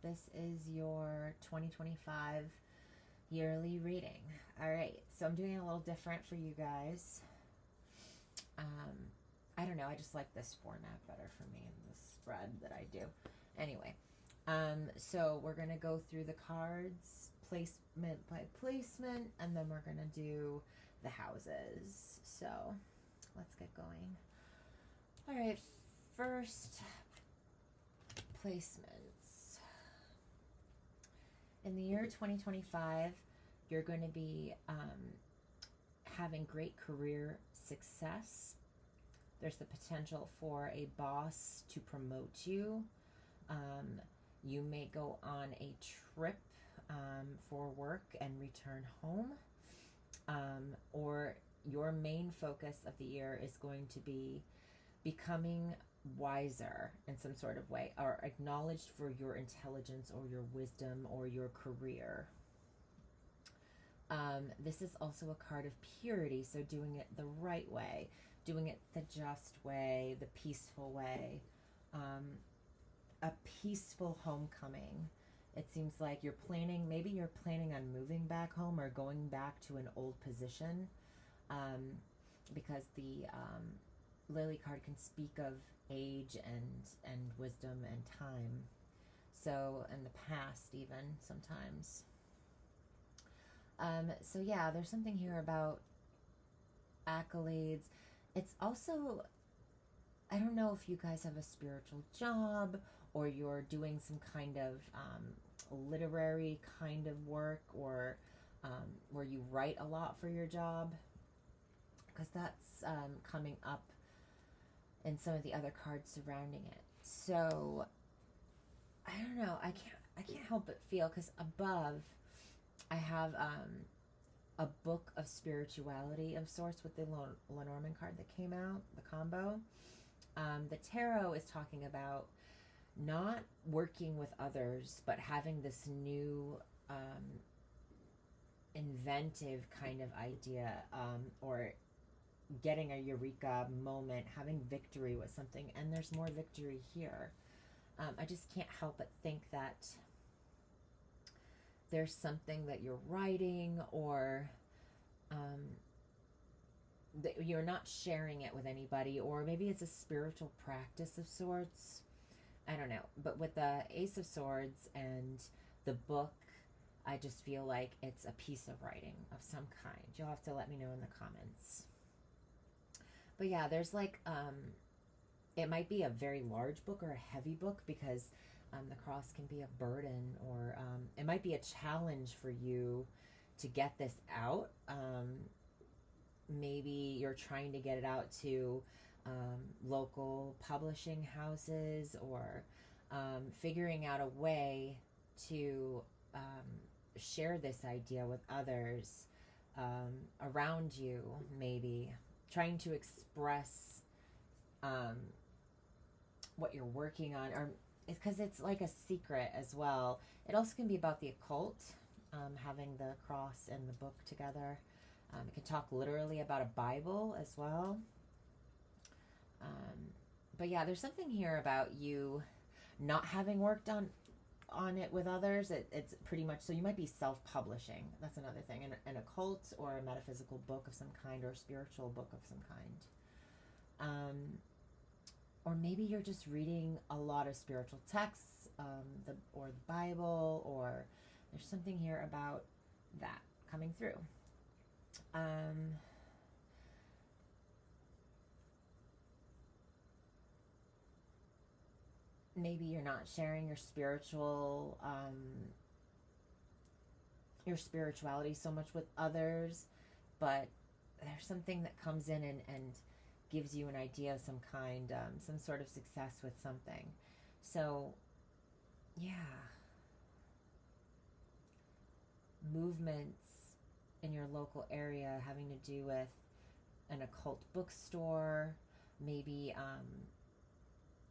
This is your 2025 yearly reading. All right, so I'm doing it a little different for you guys. I don't know, I just like this format better for me and the spread that I do. Anyway, so we're going to go through the cards placement by placement, and then we're going to do the houses. So let's get going. All right, first placements. In the year 2025, you're going to be having great career success. There's the potential for a boss to promote you. You may go on a trip for work and return home. Or your main focus of the year is going to be becoming wiser in some sort of way, or acknowledged for your intelligence or your wisdom or your career. This is also a card of purity, so doing it the right way, doing it the just way, the peaceful way, a peaceful homecoming. It seems like maybe you're planning on moving back home or going back to an old position, because the Lily card can speak of age and wisdom and time. So, in the past even sometimes. So yeah, there's something here about accolades. It's also, I don't know if you guys have a spiritual job or you're doing some kind of literary kind of work, or where you write a lot for your job, because that's coming up in some of the other cards surrounding it. So I don't know, I can't help but feel, because above I have a book of spirituality of sorts with the Lenormand card that came out, the combo. The tarot is talking about not working with others, but having this new inventive kind of idea, or getting a eureka moment, having victory with something, and there's more victory here. I just can't help but think that there's something that you're writing, or that you're not sharing it with anybody, or maybe it's a spiritual practice of sorts. I don't know. But with the Ace of Swords and the book, I just feel like it's a piece of writing of some kind. You'll have to let me know in the comments. But yeah, there's like, it might be a very large book or a heavy book, because the cross can be a burden, or it might be a challenge for you to get this out. Maybe you're trying to get it out to local publishing houses, or figuring out a way to share this idea with others around you, maybe trying to express what you're working on, or because it's like a secret as well. It also can be about the occult, having the cross and the book together. It can talk literally about a Bible as well. But yeah, there's something here about you not having worked on it with others. It's pretty much, so you might be self-publishing. That's another thing. An occult or a metaphysical book of some kind, or a spiritual book of some kind. Or maybe you're just reading a lot of spiritual texts, or the Bible, or there's something here about that coming through. Maybe you're not sharing your spirituality so much with others, but there's something that comes in and gives you an idea of some kind, some sort of success with something. So yeah, movements in your local area having to do with an occult bookstore, maybe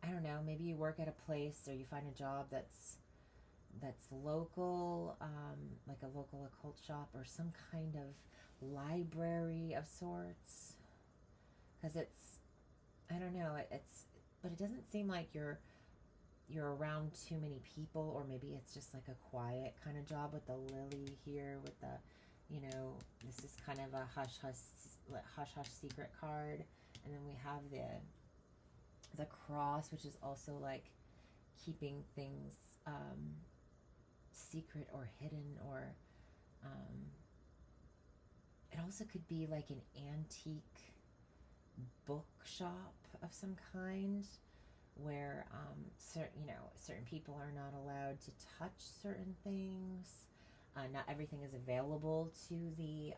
I don't know, maybe you work at a place, or you find a job that's local, like a local occult shop, or some kind of library of sorts, because it's, I don't know, but it doesn't seem like you're you're around too many people, or maybe it's just like a quiet kind of job with the lily here with the, this is kind of a hush hush secret card. And then we have the cross, which is also like keeping things secret or hidden, or it also could be like an antique bookshop of some kind, where certain people are not allowed to touch certain things. Not everything is available to the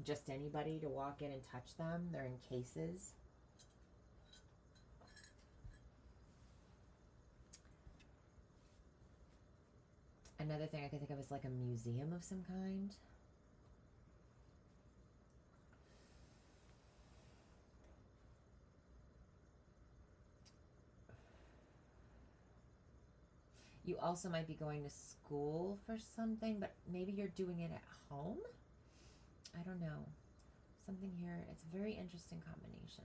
just anybody to walk in and touch them. They're in cases. Another thing I can think of is like a museum of some kind. You also might be going to school for something, but maybe you're doing it at home? I don't know. Something here, it's a very interesting combination.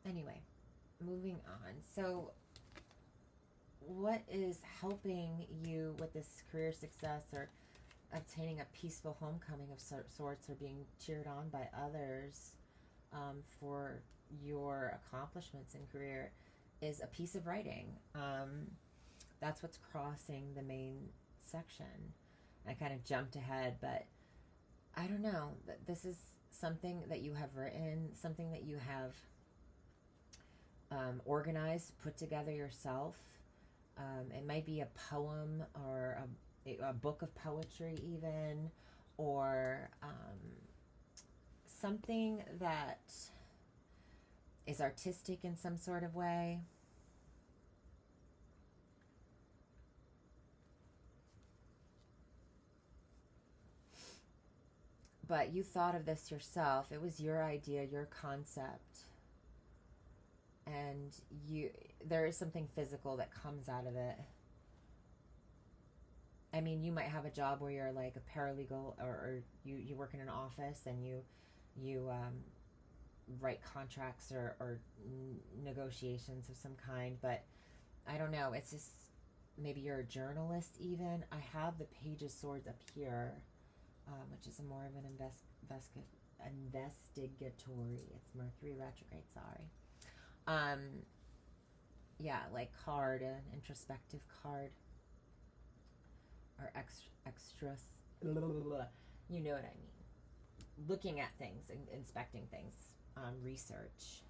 Anyway, moving on. So what is helping you with this career success, or obtaining a peaceful homecoming of sorts, or being cheered on by others for your accomplishments in career, is a piece of writing. That's what's crossing the main section. I kind of jumped ahead, but I don't know. This is something that you have written, something that you have organized, put together yourself. It might be a poem, or a book of poetry even, or something that is artistic in some sort of way. But you thought of this yourself. It was your idea, your concept. And there is something physical that comes out of it. I mean, you might have a job where you're like a paralegal, or you work in an office, and you write contracts or negotiations of some kind. But I don't know. It's just, maybe you're a journalist even. I have the Page of Swords up here, which is more of an investigatory. It's Mercury retrograde, sorry. Yeah, like card, an introspective card, or extras. You know what I mean. Looking at things, inspecting things, research.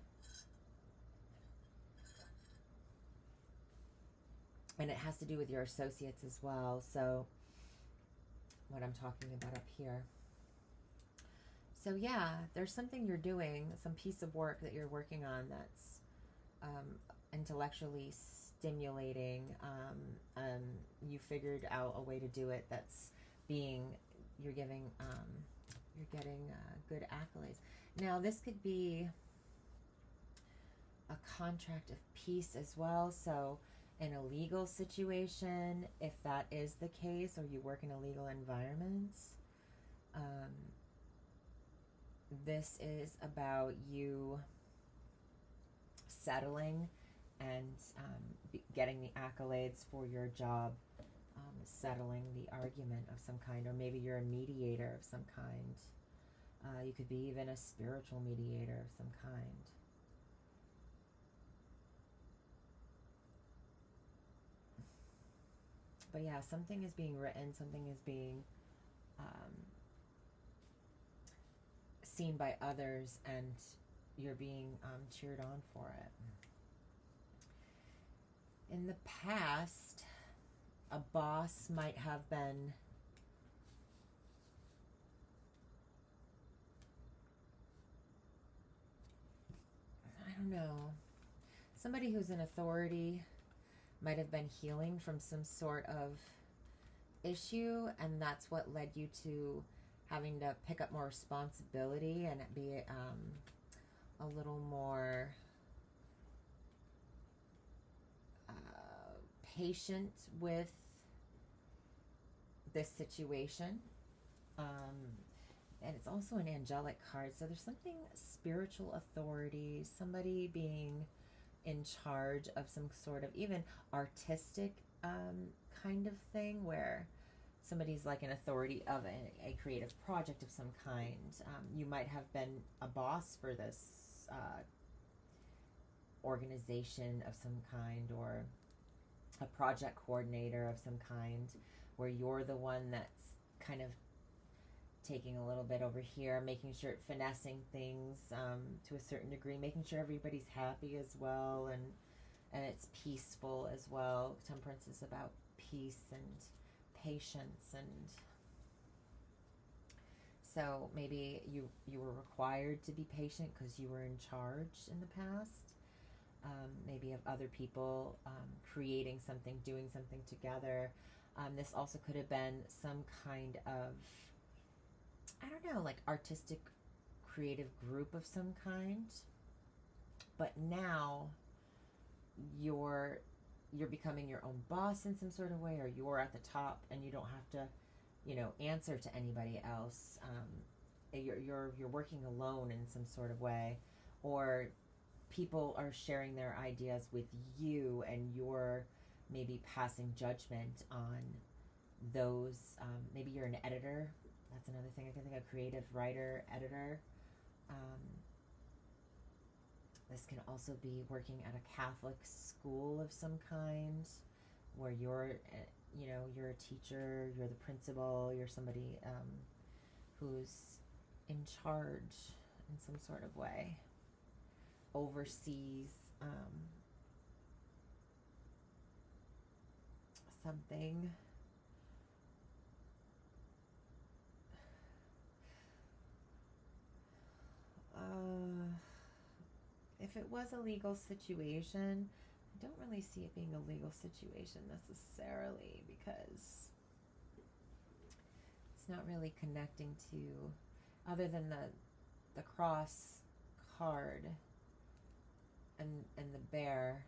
And it has to do with your associates as well. So what I'm talking about up here. So yeah, there's something you're doing, some piece of work that you're working on that's intellectually stimulating. You figured out a way to do it that's you're getting good accolades. Now this could be a contract of peace as well. So in a legal situation, if that is the case, or you work in a legal environment, this is about you settling and getting the accolades for your job, settling the argument of some kind, or maybe you're a mediator of some kind. You could be even a spiritual mediator of some kind. But yeah, something is being written, something is being seen by others, and you're being cheered on for it. In the past, a boss might have been somebody who's in authority might have been healing from some sort of issue, and that's what led you to having to pick up more responsibility and be a little more patient with this situation. And it's also an angelic card. So there's something spiritual authority, somebody being in charge of some sort of even artistic kind of thing where somebody's like an authority of a creative project of some kind. You might have been a boss for this organization of some kind, or a project coordinator of some kind, where you're the one that's kind of taking a little bit over here, making sure, finessing things to a certain degree, making sure everybody's happy as well, and it's peaceful as well. Temperance is about peace and patience, and so maybe you were required to be patient because you were in charge in the past. Maybe of other people creating something, doing something together. This also could have been some kind of, I don't know, like artistic, creative group of some kind. But now you're becoming your own boss in some sort of way, or you're at the top and you don't have to, answer to anybody else. You're working alone in some sort of way, or people are sharing their ideas with you and you're maybe passing judgment on those. Maybe you're an editor. That's another thing I can think of. Creative writer, editor. This can also be working at a Catholic school of some kind, where you're a teacher, you're the principal, you're somebody who's in charge in some sort of way, oversees something. If it was a legal situation, I don't really see it being a legal situation necessarily, because it's not really connecting to, other than the cross card and the bear.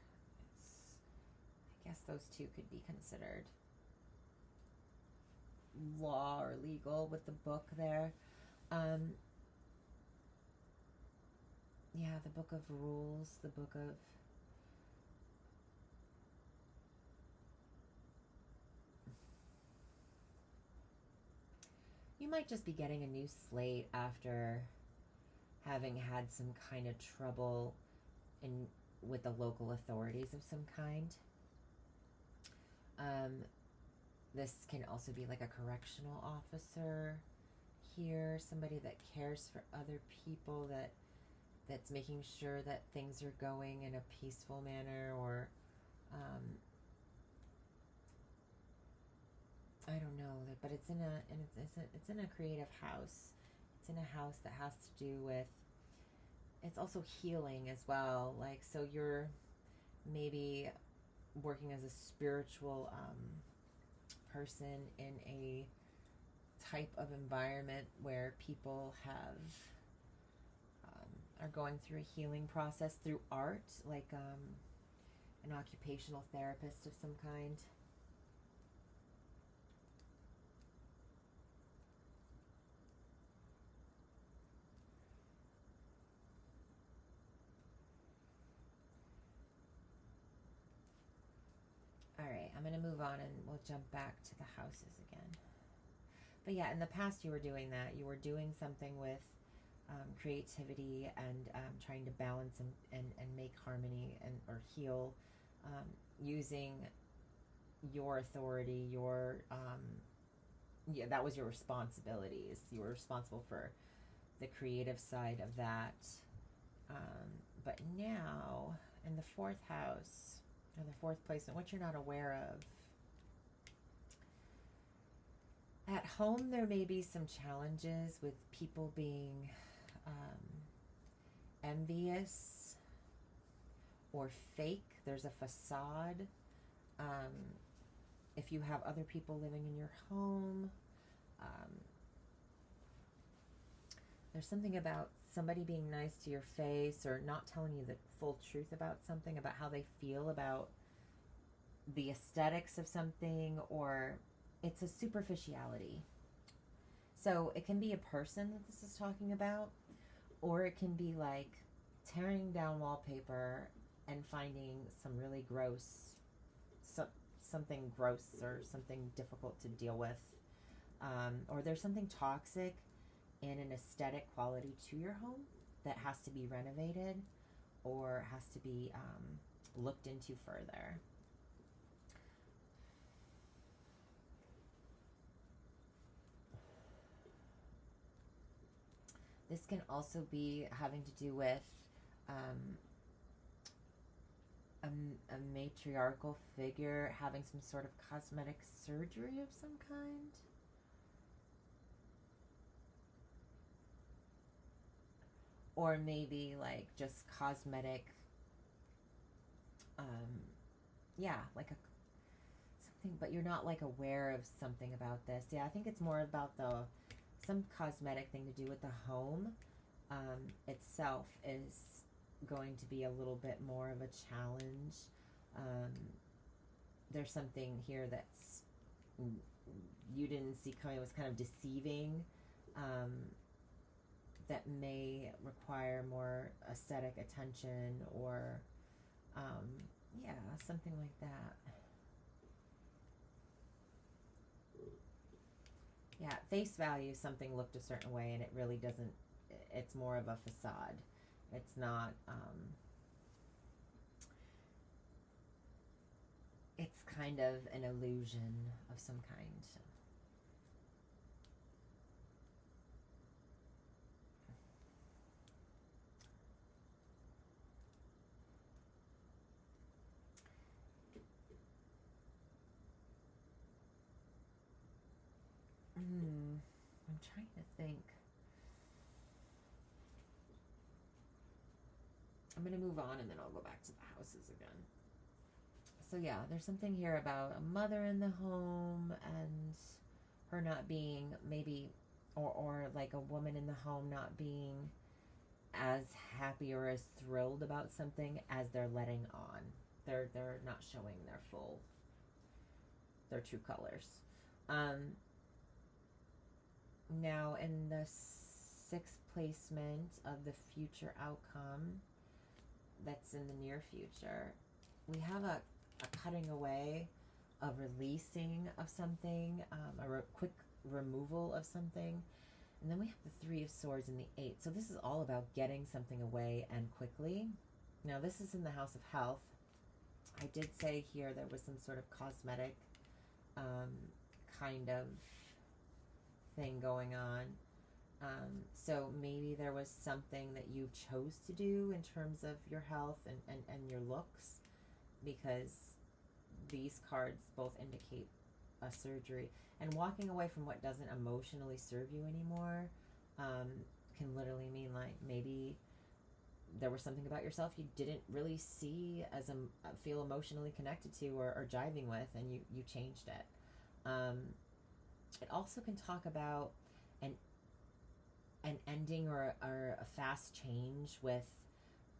I guess those two could be considered law or legal with the book there. Yeah, the book of rules, the book of you might just be getting a new slate after having had some kind of trouble with the local authorities of some kind. This can also be like a correctional officer here, somebody that cares for other people, that's making sure that things are going in a peaceful manner, or I don't know, but it's in a creative house. It's in a house that has to do with, it's also healing as well. Like, so you're maybe working as a spiritual person in a type of environment where people are going through a healing process through art, like an occupational therapist of some kind. Alright, I'm going to move on and we'll jump back to the houses again. But yeah, in the past you were doing that. You were doing something with creativity and trying to balance and make harmony or heal, using your authority, that was your responsibilities. You were responsible for the creative side of that. But now, in the fourth house, or the fourth placement, what you're not aware of, at home there may be some challenges with people being envious or fake. There's a facade. If you have other people living in your home, there's something about somebody being nice to your face or not telling you the full truth about something, about how they feel about the aesthetics of something, or it's a superficiality. So it can be a person that this is talking about, or it can be like tearing down wallpaper and finding some really gross, so, something gross or something difficult to deal with. Or there's something toxic in an aesthetic quality to your home that has to be renovated or has to be looked into further. This can also be having to do with um, a matriarchal figure having some sort of cosmetic surgery of some kind. Or maybe like just cosmetic, like a something, but you're not like aware of something about this. Yeah, I think it's more about some cosmetic thing to do with the home itself is going to be a little bit more of a challenge. There's something here that's you didn't see coming. It was kind of deceiving. That may require more aesthetic attention or something like that. Yeah, at face value, something looked a certain way, and it really doesn't. It's more of a facade. It's not. It's kind of an illusion of some kind. I'm trying to think. I'm going to move on and then I'll go back to the houses again. So yeah, there's something here about a mother in the home and her not being maybe, or like a woman in the home not being as happy or as thrilled about something as they're letting on. They're not showing their true colors. Now in the sixth placement of the future outcome, that's in the near future, we have a cutting away, a releasing of something, quick removal of something. And then we have the Three of Swords and the Eight. So this is all about getting something away and quickly. Now this is in the House of Health. I did say here there was some sort of cosmetic kind of thing going on. So maybe there was something that you chose to do in terms of your health and your looks, because these cards both indicate a surgery. And walking away from what doesn't emotionally serve you anymore can literally mean like maybe there was something about yourself you didn't really see as feel emotionally connected to or jiving with, and you changed it. It also can talk about an ending or a fast change with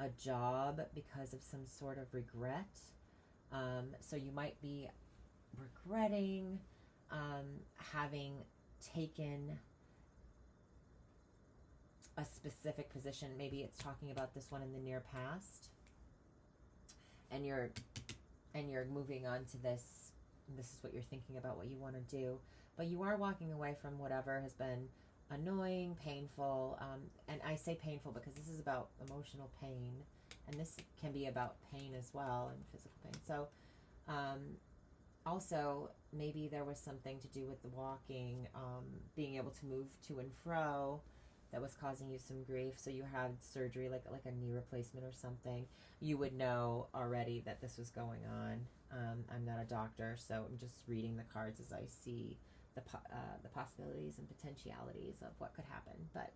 a job because of some sort of regret. So you might be regretting having taken a specific position. Maybe it's talking about this one in the near past, and you're moving on to this. This is what you're thinking about, what you want to do, but you are walking away from whatever has been annoying, painful, and I say painful because this is about emotional pain, and this can be about pain as well, and physical pain. So also maybe there was something to do with the walking, being able to move to and fro, that was causing you some grief. So you had surgery, like a knee replacement or something. You would know already that this was going on. I'm not a doctor, so I'm just reading the cards as I see the possibilities and potentialities of what could happen. But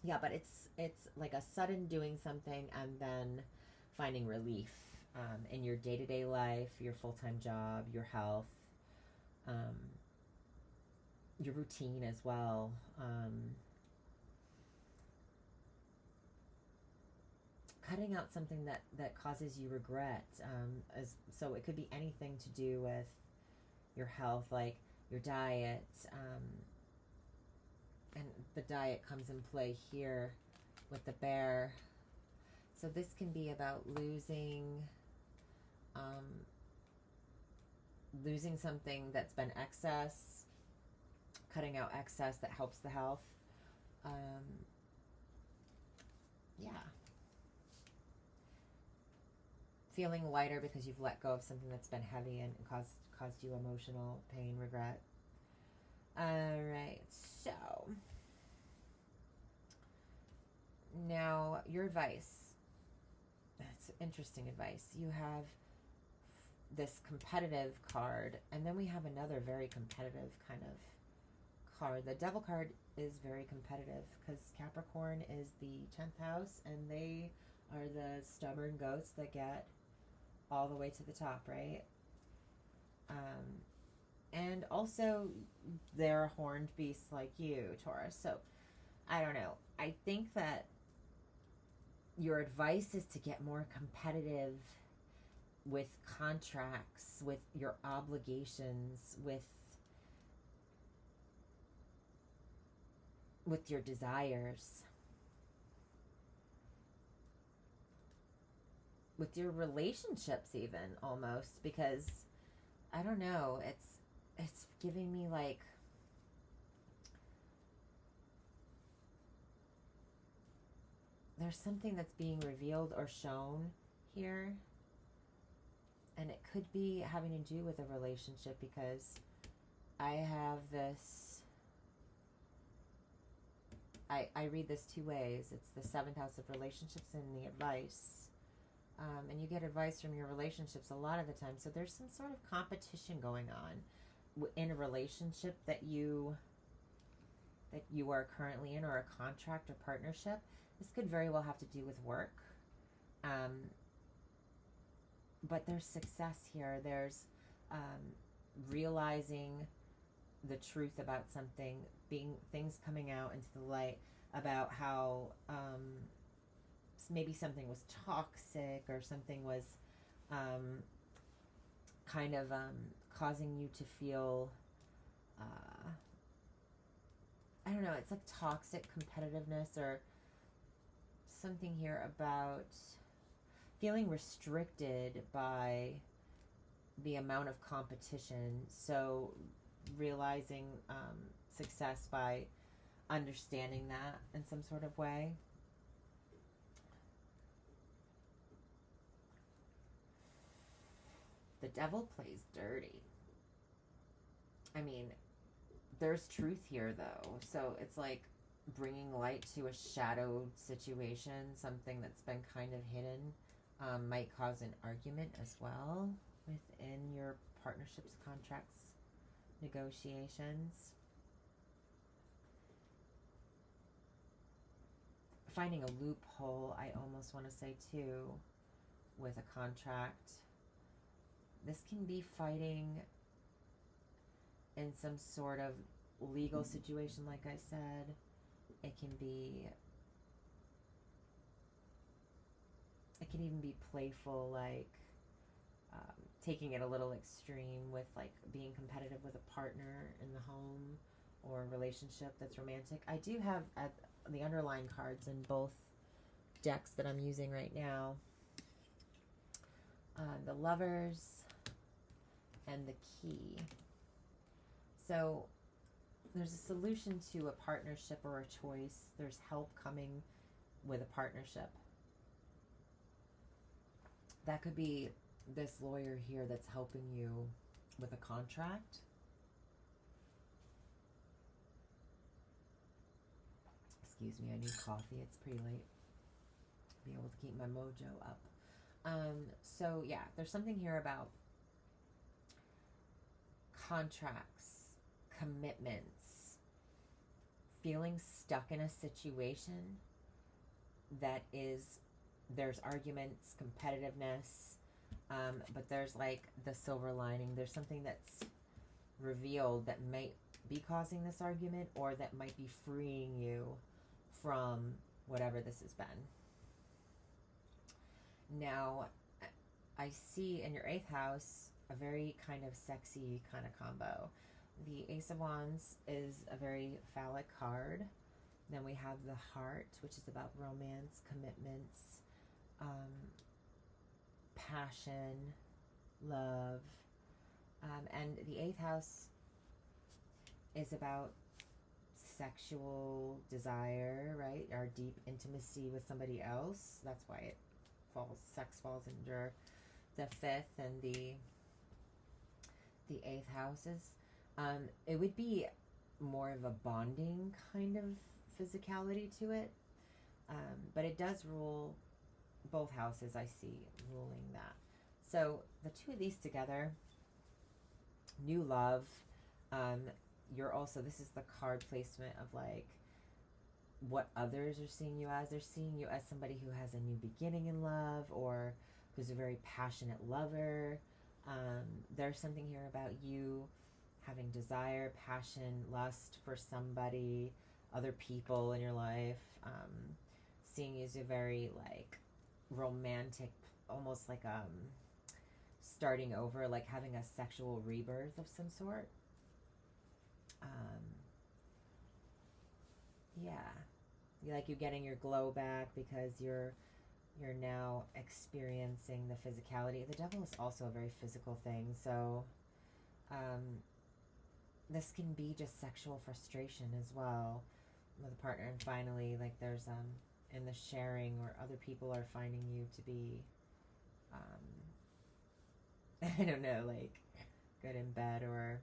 yeah, but it's like a sudden doing something and then finding relief in your day-to-day life, your full-time job, your health, your routine as well. Cutting out something that causes you regret. So it could be anything to do with your health, like your diet, And the diet comes in play here with the bear. So this can be about losing something that's been excess, cutting out excess that helps the health. Yeah. Feeling lighter because you've let go of something that's been heavy and caused you emotional pain, regret. All right, so now your advice. That's interesting advice. You have this competitive card, and then we have another very competitive kind of card. The Devil card is very competitive because Capricorn is the 10th house, and they are the stubborn goats that get all the way to the top, right? And also they're horned beasts like you, Taurus. So I don't know. I think that your advice is to get more competitive with contracts, with your obligations, with your desires, with your relationships even, almost, because I don't know, it's giving me like there's something that's being revealed or shown here, and it could be having to do with a relationship, because I have this, I read this two ways. It's the 7th house of relationships and the advice. And you get advice from your relationships a lot of the time. So there's some sort of competition going on in a relationship that you are currently in, or a contract or partnership. This could very well have to do with work. But there's success here. There's realizing the truth about something, things coming out into the light about how maybe something was toxic, or something was kind of causing you to feel, I don't know, it's like toxic competitiveness, or something here about feeling restricted by the amount of competition. So realizing success by understanding that in some sort of way. The Devil plays dirty. I mean, there's truth here though. So it's like bringing light to a shadowed situation, something that's been kind of hidden, might cause an argument as well within your partnerships, contracts, negotiations. Finding a loophole, I almost want to say too, with a contract. This can be fighting in some sort of legal situation, like I said. It can even be playful, like taking it a little extreme with like being competitive with a partner in the home or a relationship that's romantic. I do have the underlying cards in both decks that I'm using right now. The Lovers and the Key. So there's a solution to a partnership or a choice. There's help coming with a partnership. That could be this lawyer here that's helping you with a contract. Excuse me, I need coffee. It's pretty late. Be able to keep my mojo up. So yeah, there's something here about contracts, commitments, feeling stuck in a situation that is, there's arguments, competitiveness, but there's like the silver lining. There's something that's revealed that might be causing this argument, or that might be freeing you from whatever this has been. Now, I see in your 8th house a very kind of sexy kind of combo. The Ace of Wands is a very phallic card. Then we have the Heart, which is about romance, commitments, passion, love. And the 8th house is about sexual desire, right? Our deep intimacy with somebody else. That's why sex falls under the 5th and the 8th houses. It would be more of a bonding kind of physicality to it. But it does rule both houses, I see ruling that. So the two of these together, new love. You're also, this is the card placement of like what others are seeing you as. They're seeing you as somebody who has a new beginning in love, or who's a very passionate lover. There's something here about you having desire, passion, lust for somebody, other people in your life. Seeing you as a very like romantic, almost like starting over, like having a sexual rebirth of some sort. Yeah, like you're getting your glow back because you're now experiencing the physicality. The devil is also a very physical thing, so this can be just sexual frustration as well with a partner. And finally, like there's in the sharing, or other people are finding you to be I don't know, like good in bed, or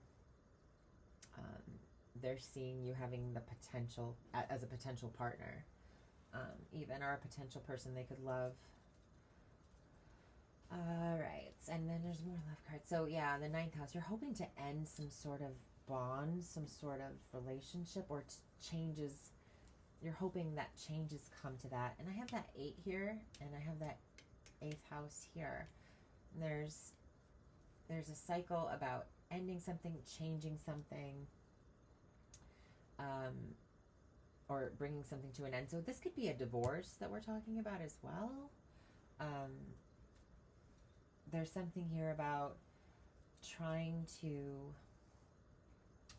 they're seeing you having the potential as a potential partner, even, or a potential person they could love. All right, and then there's more love cards. So yeah, the 9th house, you're hoping to end some sort of bond, some sort of relationship, or changes. You're hoping that changes come to that. And I have that 8 here, and I have that 8th house here. And there's a cycle about ending something, changing something, or bringing something to an end. So this could be a divorce that we're talking about as well. There's something here about trying to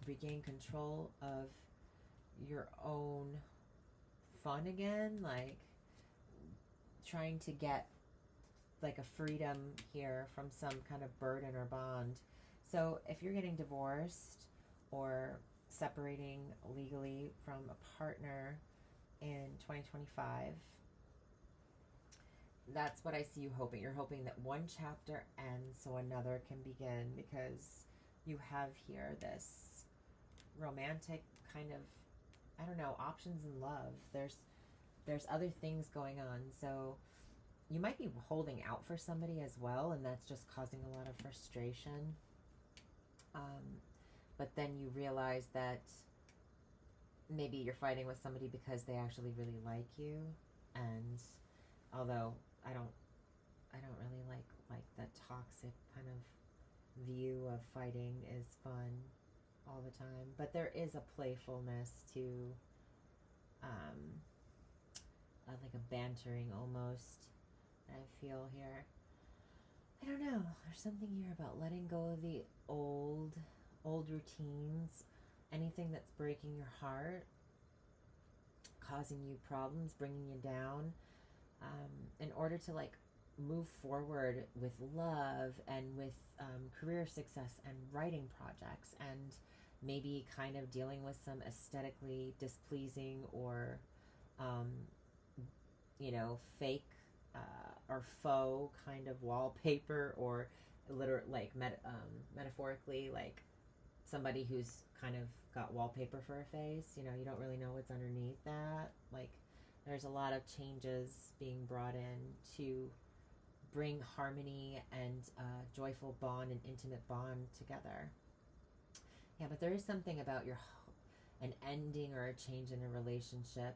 regain control of your own fun again, like trying to get like a freedom here from some kind of burden or bond. So if you're getting divorced or separating legally from a partner in 2025, that's what I see you hoping. You're hoping that one chapter ends so another can begin, because you have here this romantic kind of, I don't know, options in love. There's other things going on. So you might be holding out for somebody as well, and that's just causing a lot of frustration. But then you realize that maybe you're fighting with somebody because they actually really like you. And although I don't really like the toxic kind of view of fighting is fun all the time, but there is a playfulness to like a bantering almost I feel here. I don't know, there's something here about letting go of the old routines, anything that's breaking your heart, causing you problems, bringing you down, in order to like move forward with love and with career success and writing projects, and maybe kind of dealing with some aesthetically displeasing or fake or faux kind of wallpaper, or like metaphorically, like somebody who's kind of got wallpaper for a face. You don't really know what's underneath that. Like there's a lot of changes being brought in to bring harmony and joyful bond and intimate bond together. Yeah, but there is something about an ending or a change in a relationship.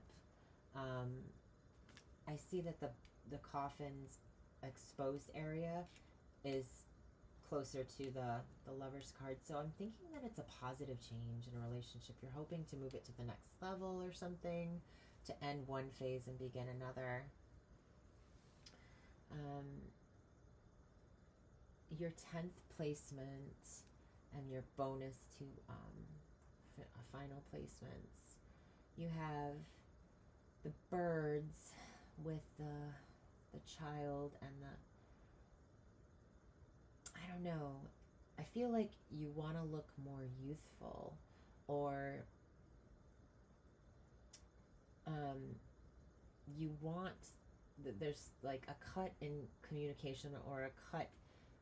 I see that the coffin's exposed area is closer to the Lover's card. So I'm thinking that it's a positive change in a relationship. You're hoping to move it to the next level or something, to end one phase and begin another. Your 10th placement and your bonus to final placements. You have the birds with the child and I don't know. I feel like you want to look more youthful, or you want there's like a cut in communication, or a cut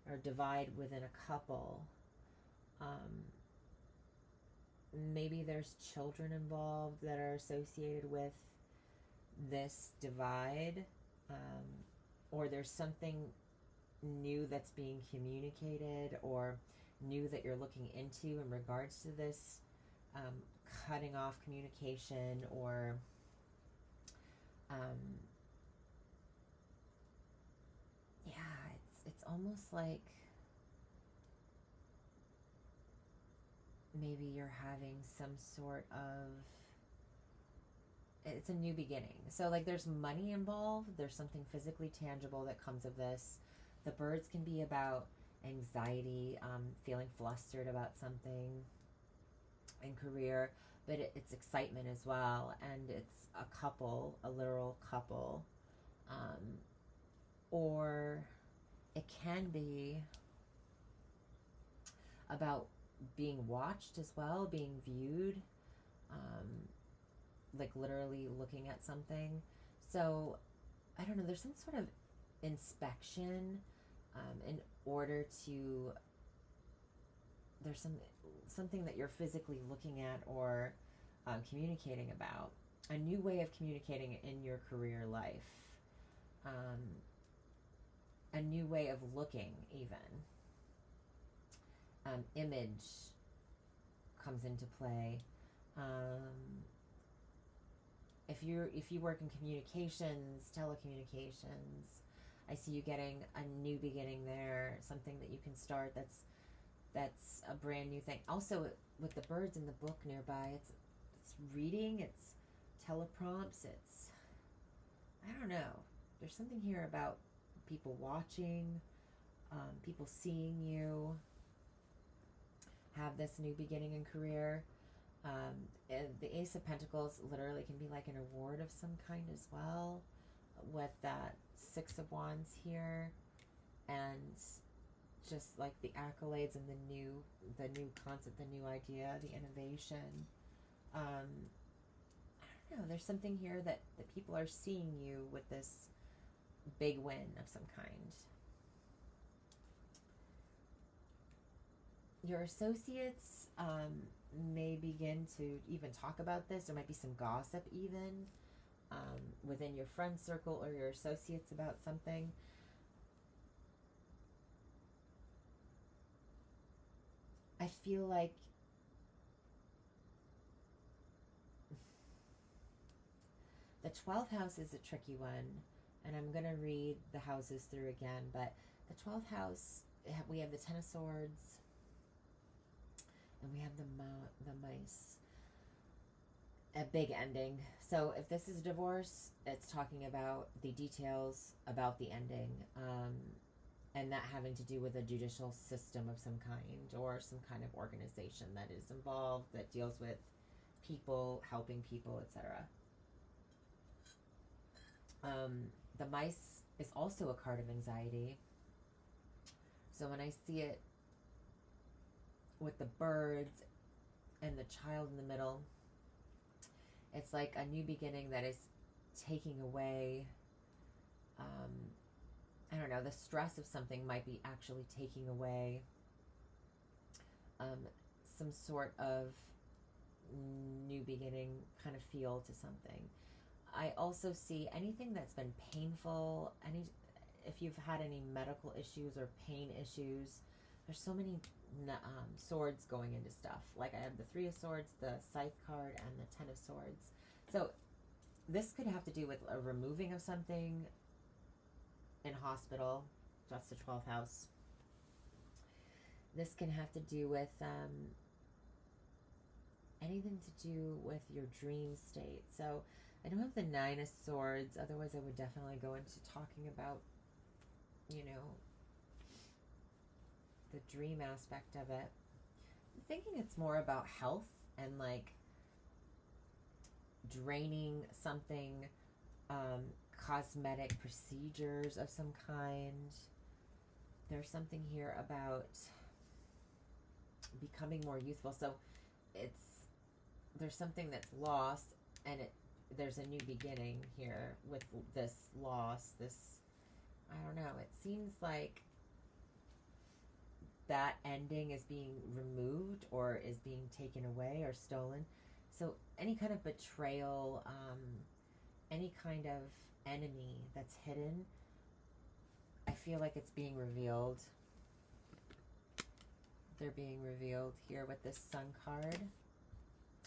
or divide within a couple. Maybe there's children involved that are associated with this divide, or there's something new that's being communicated, or new that you're looking into in regards to this cutting off communication, or it's almost like maybe you're having some sort of, it's a new beginning. So like there's money involved, there's something physically tangible that comes of this. The birds can be about anxiety, feeling flustered about something in career, but it's excitement as well, and it's a couple, a literal couple, or it can be about being watched as well, being viewed, like literally looking at something. So I don't know, there's some sort of inspection in order to, there's something that you're physically looking at or communicating about, a new way of communicating in your career life, a new way of looking even. Image comes into play. If you work in communications, telecommunications, I see you getting a new beginning there, something that you can start that's a brand new thing. Also, with the birds in the book nearby, it's reading, it's teleprompts, it's, I don't know. There's something here about people watching, people seeing you have this new beginning in career. And the Ace of Pentacles literally can be like an award of some kind as well, with that Six of Wands here, and just like the accolades and the new concept, the new idea, the innovation. I don't know, there's something here that people are seeing you with this big win of some kind. Your associates may begin to even talk about this. There might be some gossip even within your friend circle or your associates about something. I feel like the 12th house is a tricky one, and I'm going to read the houses through again, but the 12th house, we have the Ten of Swords, and we have the Mice. A big ending. So if this is divorce, it's talking about the details about the ending, and that having to do with a judicial system of some kind, or some kind of organization that is involved that deals with people, helping people, etc. The Mice is also a card of anxiety. So when I see it with the birds and the child in the middle, it's like a new beginning that is taking away, I don't know, the stress of something might be actually taking away some sort of new beginning kind of feel to something. I also see anything that's been painful, if you've had any medical issues or pain issues, there's so many swords going into stuff. Like I have the Three of Swords, the Scythe card, and the Ten of Swords. So this could have to do with a removing of something in hospital. That's the 12th house. This can have to do with anything to do with your dream state. So I don't have the Nine of Swords, otherwise I would definitely go into talking about, you know, the dream aspect of it. thinking it's more about health and like draining something, cosmetic procedures of some kind. There's something here about becoming more youthful. So there's something that's lost, and there's a new beginning here with this loss. I don't know. It seems like that ending is being removed or is being taken away or stolen. So any kind of betrayal, any kind of enemy that's hidden, I feel like it's being revealed. They're being revealed here with this Sun card.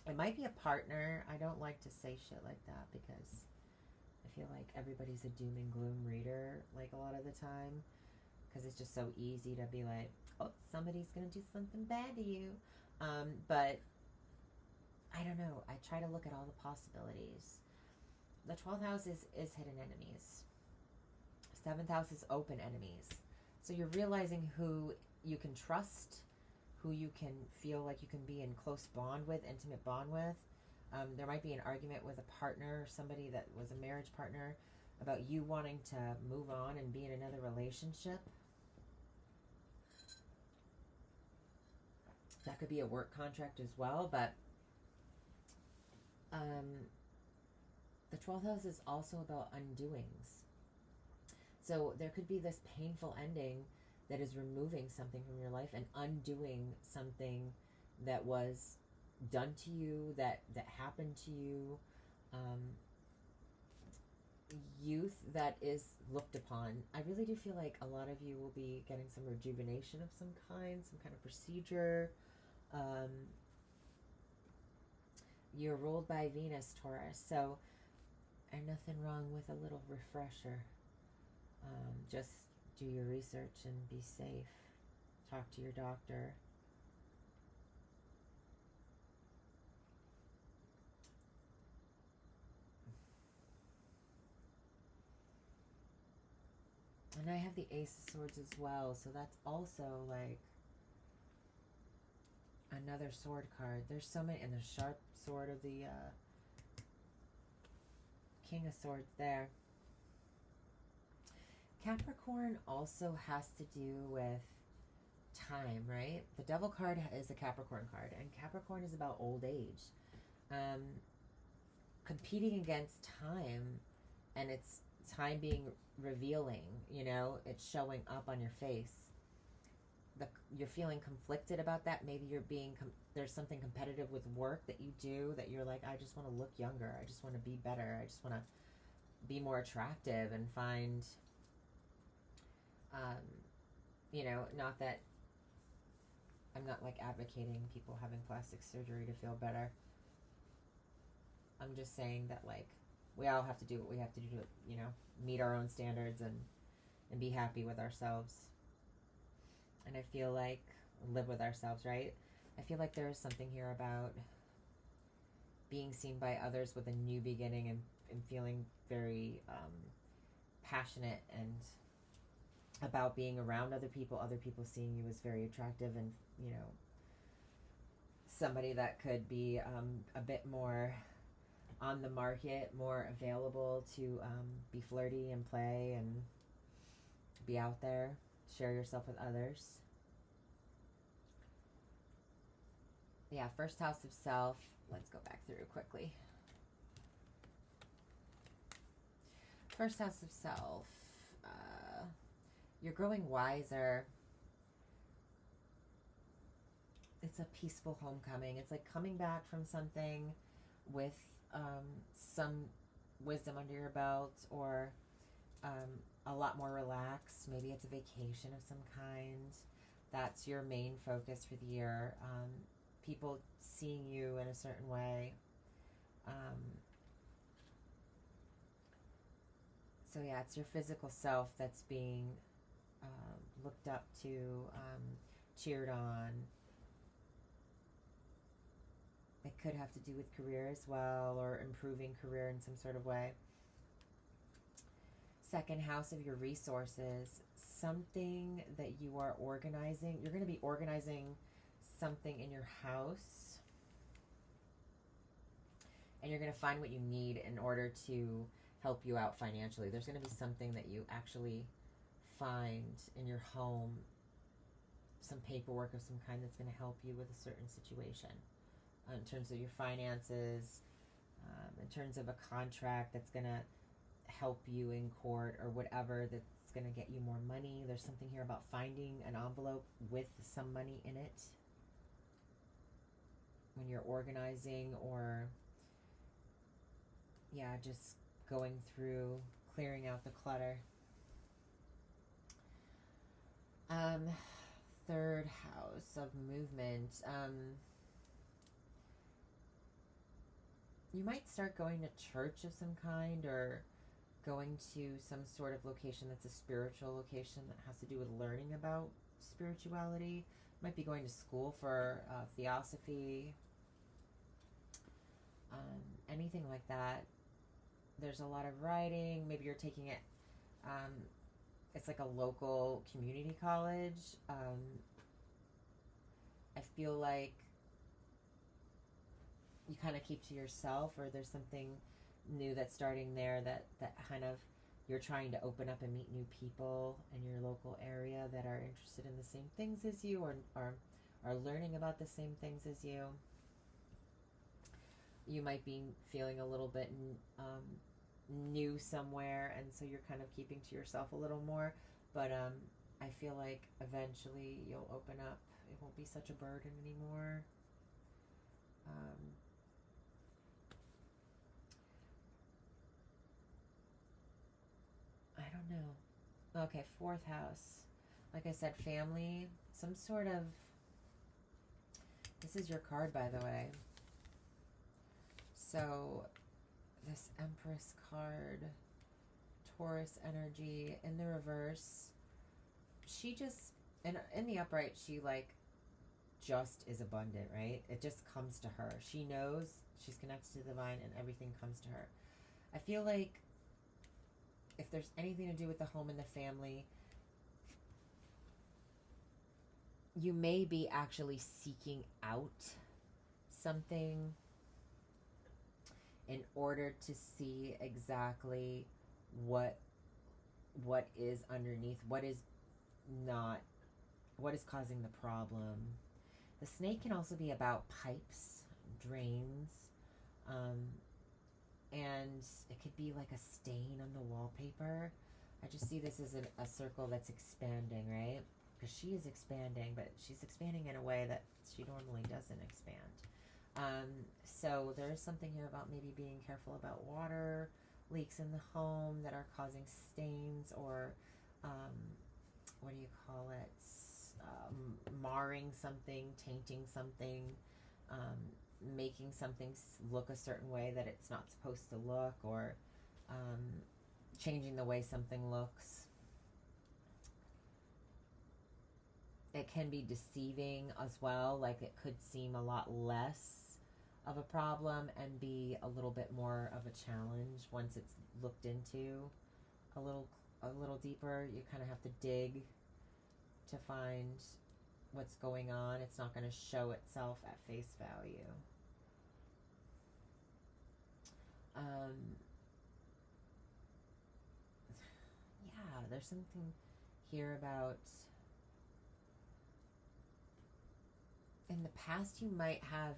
It might be a partner. I don't like to say shit like that because I feel like everybody's a doom and gloom reader, like a lot of the time, because it's just so easy to be like, oh, somebody's going to do something bad to you. But I don't know. I try to look at all the possibilities. The 12th house is hidden enemies. 7th house is open enemies. So you're realizing who you can trust, who you can feel like you can be in close bond with, intimate bond with. There might be an argument with a partner, somebody that was a marriage partner, about you wanting to move on and be in another relationship. That could be a work contract as well, but the 12th house is also about undoings. So there could be this painful ending that is removing something from your life and undoing something that was done to you, that happened to you. Youth that is looked upon. I really do feel like a lot of you will be getting some rejuvenation of some kind of procedure. You're ruled by Venus, Taurus, so there's nothing wrong with a little refresher. Just do your research and be safe. Talk to your doctor. And I have the Ace of Swords as well, so that's also like another sword card. There's so many, and the sharp sword of the King of Swords there. Capricorn also has to do with time, right? The Devil card is a Capricorn card, and Capricorn is about old age. Competing against time, and it's time being revealing, you know, it's showing up on your face. You're feeling conflicted about that. Maybe you're being, there's something competitive with work that you do that you're like, I just want to look younger. I just want to be better. I just want to be more attractive and find, you know, not that I'm not like advocating people having plastic surgery to feel better. I'm just saying that like we all have to do what we have to do to, you know, meet our own standards and be happy with ourselves. And I feel like live with ourselves, right? I feel like there is something here about being seen by others with a new beginning and feeling very passionate and about being around other people seeing you as very attractive, and, you know, somebody that could be a bit more on the market, more available to be flirty and play and be out there, share yourself with others. Yeah, first house of self. Let's go back through quickly. First house of self. You're growing wiser. It's a peaceful homecoming. It's like coming back from something with some wisdom under your belt, or a lot more relaxed. Maybe it's a vacation of some kind. That's your main focus for the year. People seeing you in a certain way. So yeah, it's your physical self that's being looked up to, cheered on. It could have to do with career as well, or improving career in some sort of way. Second house of your resources, something that you are organizing. You're going to be organizing something in your house, and you're going to find what you need in order to help you out financially. There's going to be something that you actually find in your home, some paperwork of some kind that's going to help you with a certain situation in terms of your finances, in terms of a contract that's going to help you in court or whatever, that's going to get you more money. There's something here about finding an envelope with some money in it when you're organizing, or just going through, clearing out the clutter. Third house of movement. You might start going to church of some kind, or going to some sort of location that's a spiritual location that has to do with learning about spirituality. You might be going to school for theosophy, anything like that. There's a lot of writing. Maybe you're taking it, it's like a local community college. I feel like you kind of keep to yourself, or there's something new that's starting there that kind of, you're trying to open up and meet new people in your local area that are interested in the same things as you, or are learning about the same things as you. You might be feeling a little bit new somewhere, and so you're kind of keeping to yourself a little more, but I feel like eventually you'll open up. It won't be such a burden anymore. I don't know. Okay, fourth house. Like I said, family, some sort of, this is your card, by the way. So this Empress card, Taurus energy in the reverse. She just, in the upright, she like just is abundant, right? It just comes to her. She knows she's connected to the divine, and everything comes to her. I feel like if there's anything to do with the home and the family, you may be actually seeking out something in order to see exactly what is underneath, what is causing the problem. The snake can also be about pipes, drains, and it could be like a stain on the wallpaper. I just see this as a circle that's expanding, right? Because she is expanding, but she's expanding in a way that she normally doesn't expand. So there is something here about maybe being careful about water leaks in the home that are causing stains, or what do you call it? Marring something, tainting something, making something look a certain way that it's not supposed to look, or changing the way something looks. It can be deceiving as well. Like, it could seem a lot less of a problem and be a little bit more of a challenge once it's looked into a little deeper. You kind of have to dig to find what's going on. It's not going to show itself at face value. There's something here about, in the past you might have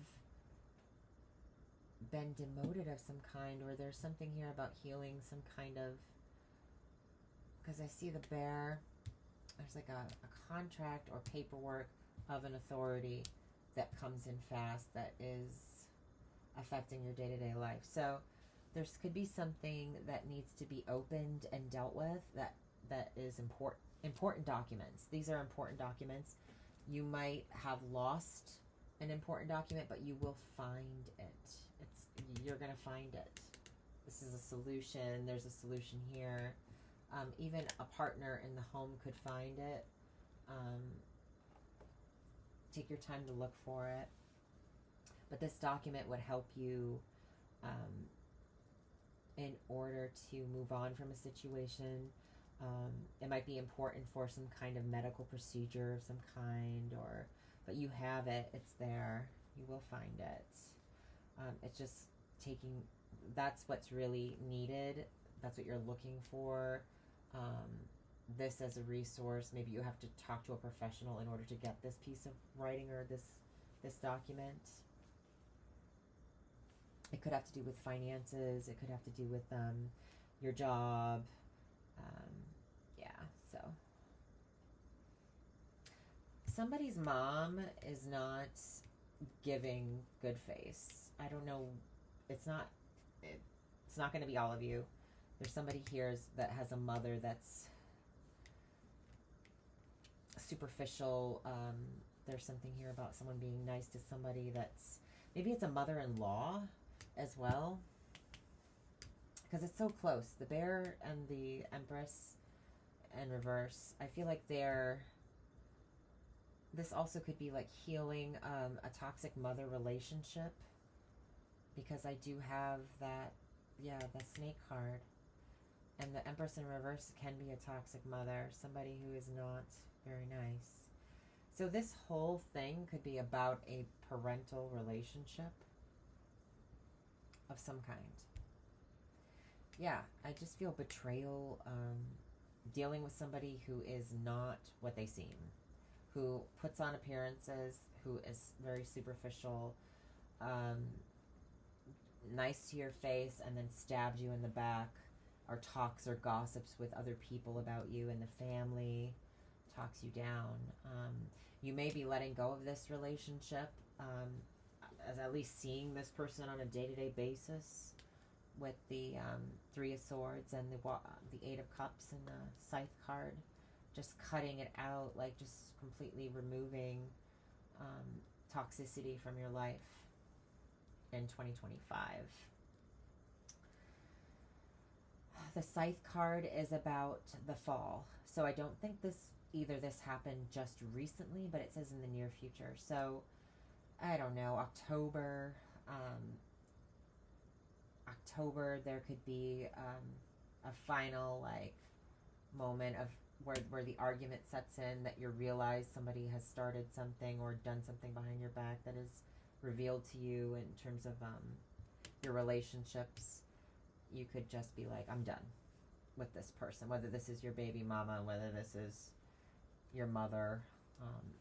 been demoted of some kind, or there's something here about healing some kind of, because I see the bear, there's like a contract or paperwork of an authority that comes in fast that is affecting your day-to-day life. So there could be something that needs to be opened and dealt with that is important documents. These are important documents. You might have lost an important document, but you will find it. You're going to find it. This is a solution. There's a solution here. Even a partner in the home could find it. Take your time to look for it. But this document would help you in order to move on from a situation. It might be important for some kind of medical procedure of some kind, or but you have it. It's there. You will find it. It's just taking, that's what's really needed. That's what you're looking for. This as a resource. Maybe you have to talk to a professional in order to get this piece of writing or this document. It could have to do with finances. It could have to do with your job. Yeah, so somebody's mom is not giving good face. I don't know. It's not going to be all of you. There's somebody here that has a mother that's superficial. There's something here about someone being nice to somebody that's, maybe it's a mother-in-law as well, because it's so close. The Bear and the Empress in reverse. I feel like this also could be like healing a toxic mother relationship, because I do have that, the Snake card. And the Empress in reverse can be a toxic mother, somebody who is not very nice. So this whole thing could be about a parental relationship of some kind. Yeah, I just feel betrayal, dealing with somebody who is not what they seem, who puts on appearances, who is very superficial, nice to your face, and then stabs you in the back, or talks or gossips with other people about you and the family, talks you down. You may be letting go of this relationship, as at least seeing this person on a day-to-day basis with the Three of Swords and the Eight of Cups and the Scythe card. Just cutting it out, like just completely removing toxicity from your life in 2025. The Scythe card is about the fall. So I don't think this happened just recently, but it says in the near future. So I don't know, October, there could be a final like moment of where the argument sets in, that you realize somebody has started something or done something behind your back that is revealed to you in terms of your relationships. You could just be like, I'm done with this person, whether this is your baby mama, whether this is your mother,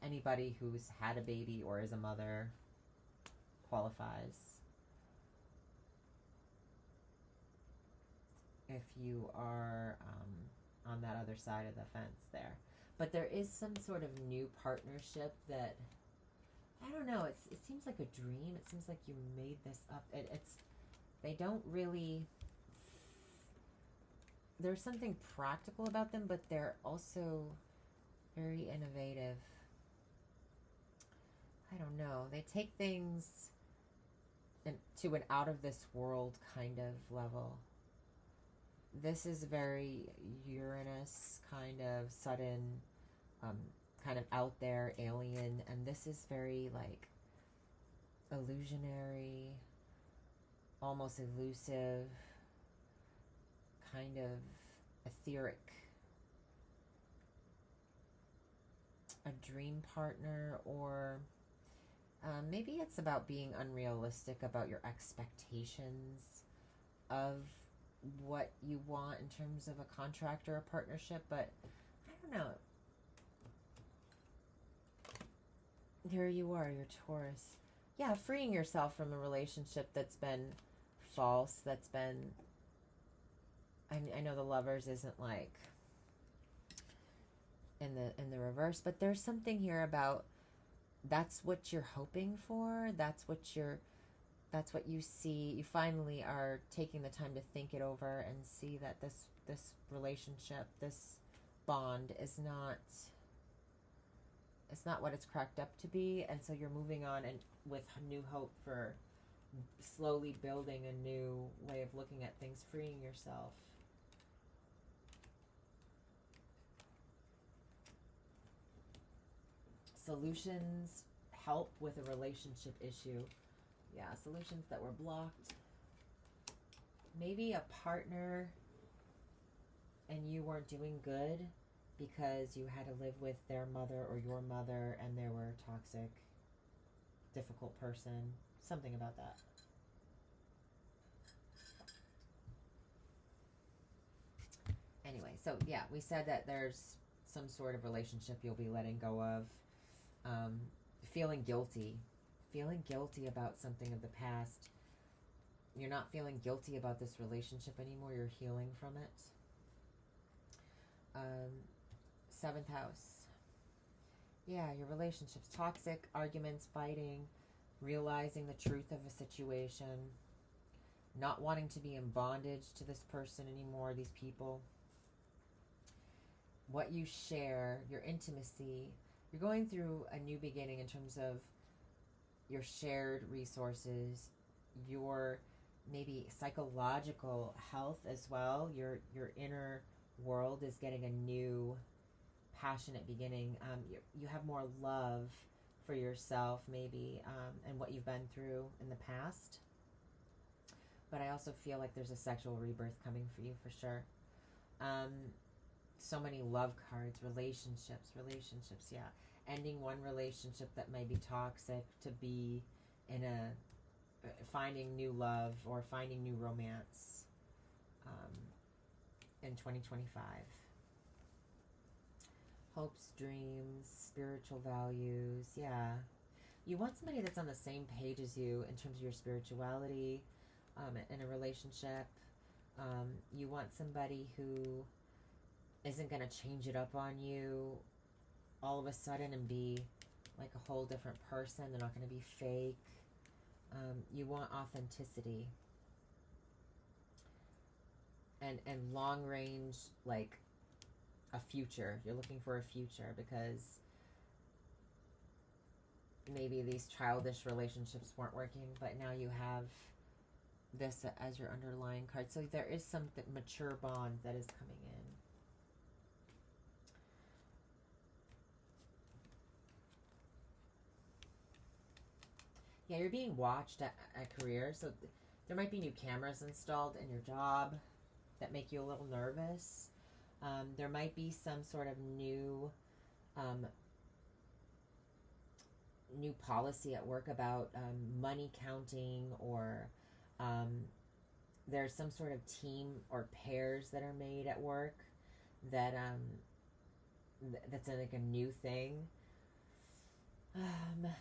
anybody who's had a baby or is a mother qualifies. If you are on that other side of the fence there. But there is some sort of new partnership that, I don't know, it seems like a dream. It seems like you made this up. They don't really, there's something practical about them, but they're also very innovative. I don't know. They take things to an out of this world kind of level. This is very Uranus, kind of sudden, kind of out there, alien, and this is very like illusionary, almost elusive, kind of etheric. A dream partner, or maybe it's about being unrealistic about your expectations of what you want in terms of a contract or a partnership, but I don't know. Here you are, you're Taurus. Yeah, freeing yourself from a relationship that's been false, that's been, I know the Lovers isn't like in the reverse, but there's something here about that's what you're hoping for, that's what you see. You finally are taking the time to think it over and see that this relationship, this bond is not, it's not what it's cracked up to be, and so you're moving on and with new hope for slowly building a new way of looking at things, freeing yourself. Solutions help with a relationship issue. Yeah, solutions that were blocked. Maybe a partner and you weren't doing good, because you had to live with their mother or your mother and they were a toxic, difficult person. Something about that. Anyway, so yeah, we said that there's some sort of relationship you'll be letting go of. Feeling guilty. Feeling guilty about something of the past. You're not feeling guilty about this relationship anymore. You're healing from it. Seventh house. Yeah, your relationships. Toxic, arguments, fighting, realizing the truth of a situation, not wanting to be in bondage to this person anymore, these people. What you share, your intimacy. You're going through a new beginning in terms of your shared resources, your maybe psychological health as well. Your inner world is getting a new passionate beginning. You have more love for yourself maybe, and what you've been through in the past. But I also feel like there's a sexual rebirth coming for you for sure. So many love cards, relationships, yeah. Ending one relationship that may be toxic to be in a finding new love or finding new romance in 2025. Hopes, dreams, spiritual values, yeah. You want somebody that's on the same page as you in terms of your spirituality in a relationship. You want somebody who isn't going to change it up on you all of a sudden and be like a whole different person. They're not going to be fake. You want authenticity. And long range, like a future. You're looking for a future because maybe these childish relationships weren't working, but now you have this as your underlying card. So there is some mature bond that is coming in. Yeah, you're being watched at career, so there might be new cameras installed in your job that make you a little nervous. There might be some sort of new policy at work about money counting, or there's some sort of team or pairs that are made at work that that's like a new thing.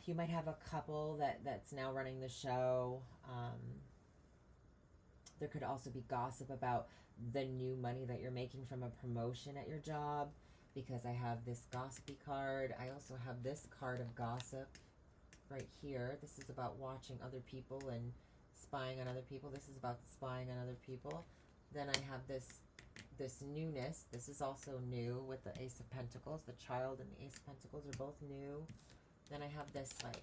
You might have a couple that's now running the show. There could also be gossip about the new money that you're making from a promotion at your job, because I have this gossipy card. I also have this card of gossip right here. This is about watching other people and spying on other people. This is about spying on other people. Then I have this newness. This is also new with the Ace of Pentacles. The Child and the Ace of Pentacles are both new. Then I have this like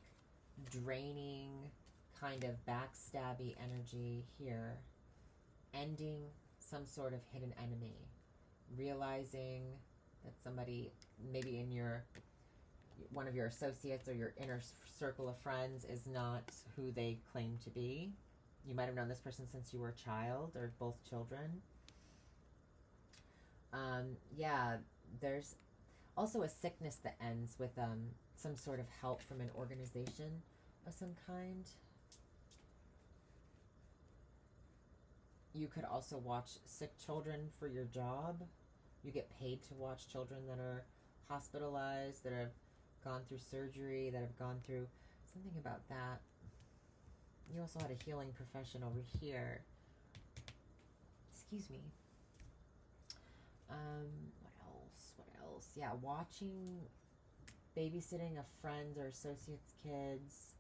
draining kind of backstabby energy here. Ending some sort of hidden enemy. Realizing that somebody maybe in one of your associates or your inner circle of friends is not who they claim to be. You might have known this person since you were a child or both children. Yeah, there's also a sickness that ends with some sort of help from an organization of some kind. You could also watch sick children for your job. You get paid to watch children that are hospitalized, that have gone through surgery, that have gone through something about that. You also had a healing profession over here. Excuse me. What else? Yeah, watching, babysitting a friend or associate's kids.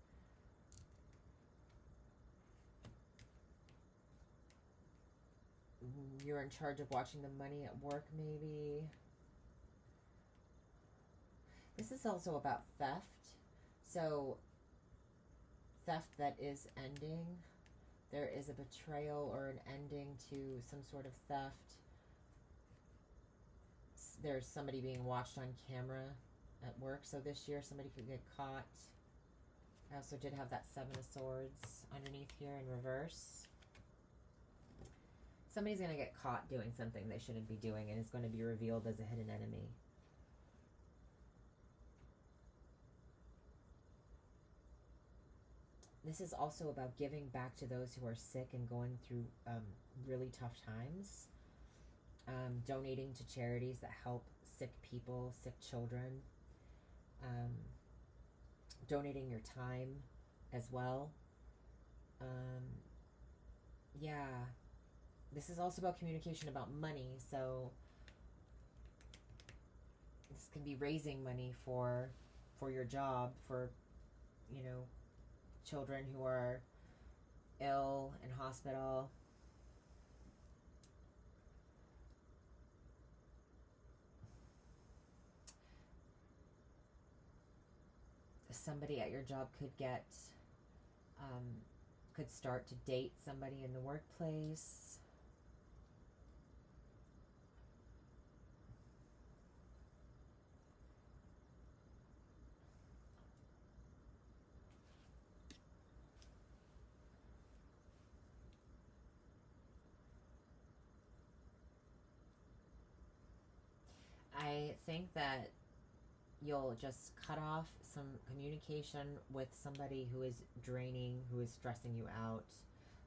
You're in charge of watching the money at work, maybe. This is also about theft. So, theft that is ending. There is a betrayal or an ending to some sort of theft. There's somebody being watched on camera at work. So this year somebody could get caught. I also did have that Seven of Swords underneath here in reverse. Somebody's going to get caught doing something they shouldn't be doing, and it's going to be revealed as a hidden enemy. This is also about giving back to those who are sick and going through really tough times. Donating to charities that help sick people, sick children. Um, Donating your time as well. Yeah. This is also about communication about money. So this can be raising money for your job, for, you know, children who are ill in hospital. Somebody at your job could start to date somebody in the workplace. I think that you'll just cut off some communication with somebody who is draining, who is stressing you out,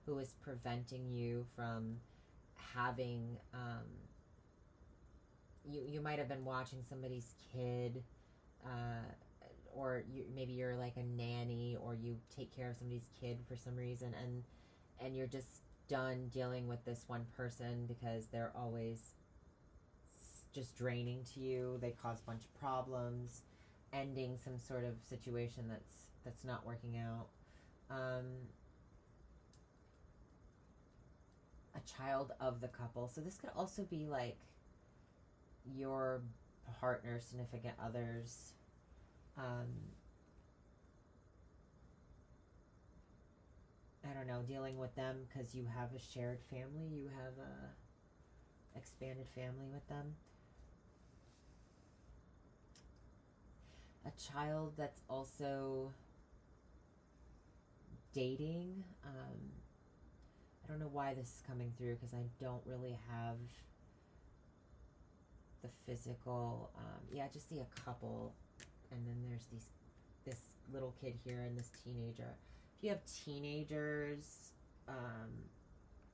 who is preventing you from having you might have been watching somebody's kid, or maybe you're like a nanny, or you take care of somebody's kid for some reason, and you're just done dealing with this one person because they're always just draining to you. They cause a bunch of problems, ending some sort of situation that's not working out. A child of the couple. So this could also be like your partner, significant others. I don't know, dealing with them because you have a shared family, you have a expanded family with them. A child that's also dating. I don't know why this is coming through because I don't really have the physical. Yeah, I just see a couple, and then there's this little kid here and this teenager. If you have teenagers,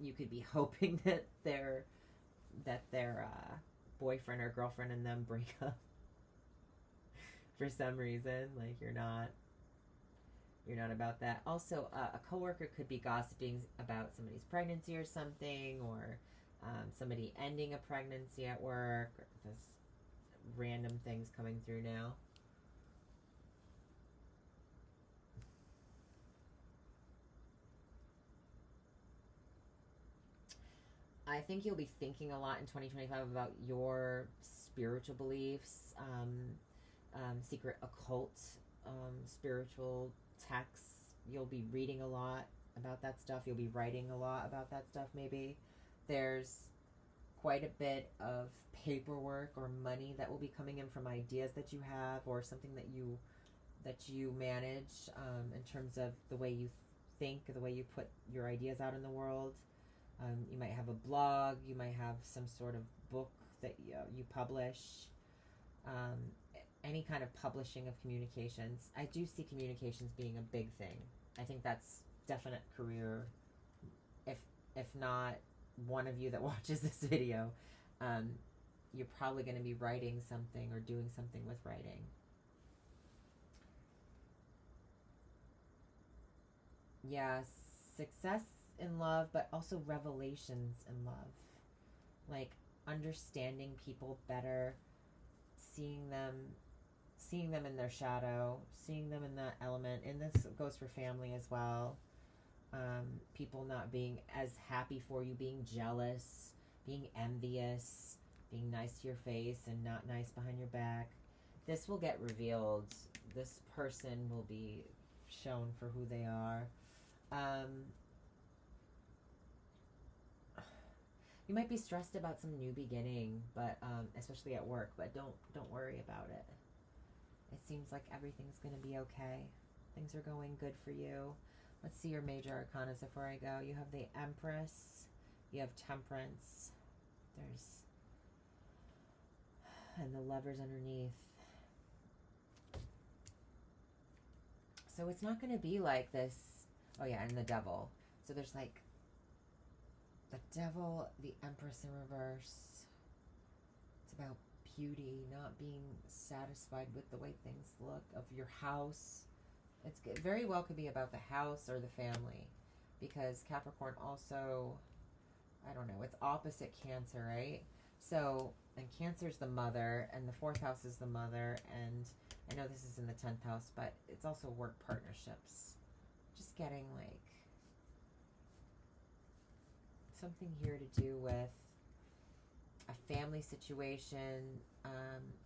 you could be hoping that their boyfriend or girlfriend and them break up for some reason. Like you're not about that. Also, a coworker could be gossiping about somebody's pregnancy or something, or somebody ending a pregnancy at work. Or this random things coming through now. I think you'll be thinking a lot in 2025 about your spiritual beliefs, secret occult, spiritual texts. You'll be reading a lot about that stuff. You'll be writing a lot about that stuff, maybe. There's quite a bit of paperwork or money that will be coming in from ideas that you have, or something that you manage, in terms of the way you think, the way you put your ideas out in the world. You might have a blog, you might have some sort of book that you publish, any kind of publishing of communications. I do see communications being a big thing. I think that's definite career. If not one of you that watches this video, you're probably going to be writing something or doing something with writing. Yeah, success in love, but also revelations in love. Like understanding people better, seeing them in their shadow, seeing them in that element. And this goes for family as well. People not being as happy for you, being jealous, being envious, being nice to your face and not nice behind your back. This will get revealed. This person will be shown for who they are. You might be stressed about some new beginning, but especially at work, but don't worry about it. It seems like everything's going to be okay. Things are going good for you. Let's see your major arcanas before I go. You have the Empress, you have Temperance, and the Lovers underneath. So it's not going to be like this Oh yeah, and the devil. So there's like the devil, the Empress in reverse. It's about beauty, not being satisfied with the way things look, of your house. It very well could be about the house or the family, because Capricorn also, I don't know, it's opposite Cancer, right? So, and Cancer's the mother, and the fourth house is the mother, and I know this is in the 10th house, but it's also work partnerships. Just getting like something here to do with a family situation,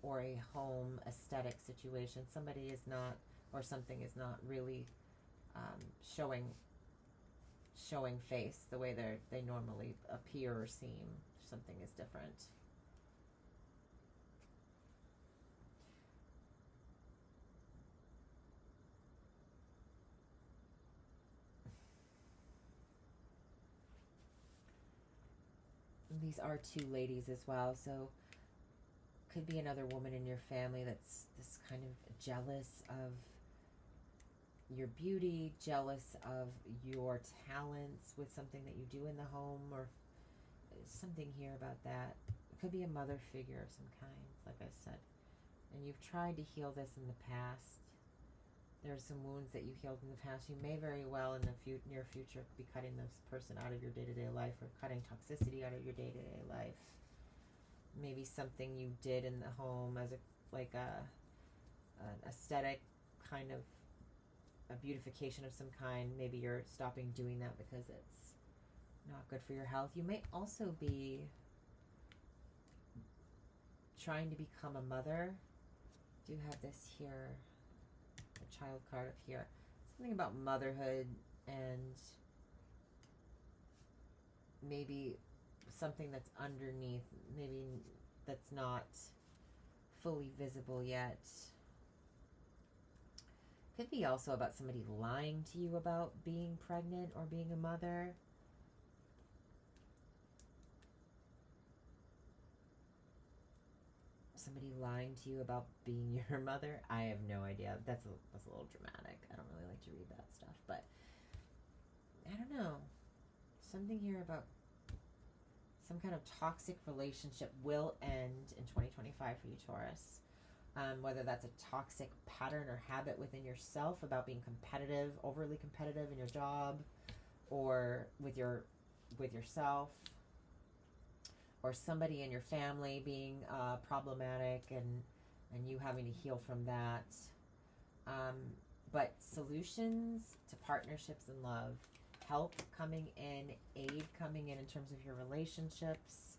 or a home aesthetic situation. Somebody is not, or something is not really showing face the way they normally appear or seem. Something is different. And these are two ladies as well, so could be another woman in your family that's this kind of jealous of your beauty, jealous of your talents with something that you do in the home, or something here about that. It could be a mother figure of some kind, like I said. And you've tried to heal this in the past. There's some wounds that you healed in the past. You may very well in the near future be cutting this person out of your day-to-day life, or cutting toxicity out of your day-to-day life. Maybe something you did in the home as an aesthetic kind of a beautification of some kind. Maybe you're stopping doing that because it's not good for your health. You may also be trying to become a mother. Do have this here, a child card up here. Something about motherhood, and maybe something that's underneath, maybe that's not fully visible yet. Could be also about somebody lying to you about being pregnant or being a mother. Somebody lying to you about being your mother. I have no idea. That's a little dramatic. I don't really like to read that stuff, but I don't know. Something here about some kind of toxic relationship will end in 2025 for you, Taurus. Whether that's a toxic pattern or habit within yourself about being competitive, overly competitive in your job, or with yourself, or somebody in your family being problematic, and you having to heal from that. But solutions to partnerships and love, help coming in, aid coming in terms of your relationships.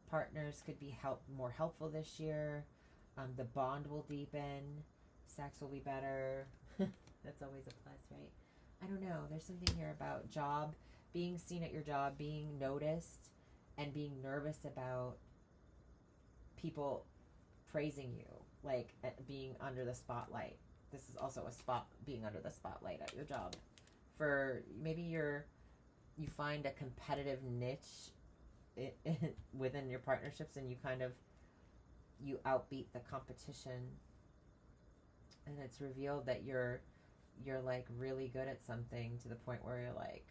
Partners could be more helpful this year. The bond will deepen. Sex will be better. That's always a plus, right? I don't know. There's something here about job, being seen at your job, being noticed, and being nervous about people praising you, like being under the spotlight. This is also being under the spotlight at your job. For maybe you find a competitive niche within your partnerships, and you outbeat the competition, and it's revealed that you're like really good at something to the point where you're like